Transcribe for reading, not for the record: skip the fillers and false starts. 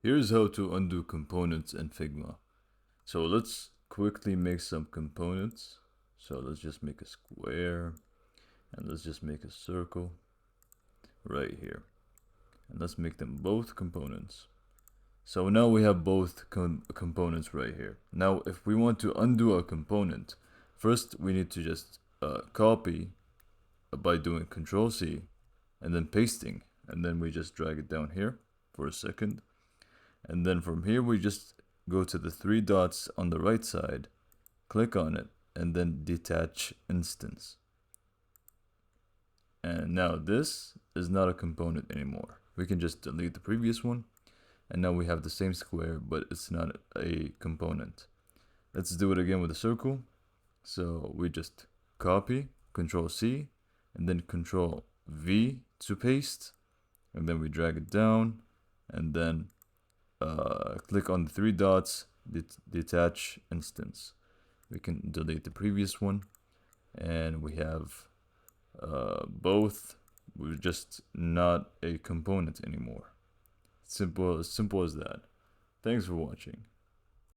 Here's how to undo components in Figma. So let's quickly make some components. So let's just make a square and let's just make a circle right here. And let's make them both components. So now we have both components right here. Now if we want to undo a component, first we need to just copy by doing Control C and then pasting, and then we just drag it down here for a second, and then from here we just go to the three dots on the right side, click on it, and then detach instance. And now this is not a component anymore. We can just delete the previous one, and now we have the same square, but it's not a component. Let's do it again with a circle. So we just copy, Control C, and then Control V to paste, and then we drag it down, and then click on the three dots, detach instance. We can delete the previous one, and we have both. We're just not a component anymore. Simple as that. Thanks for watching.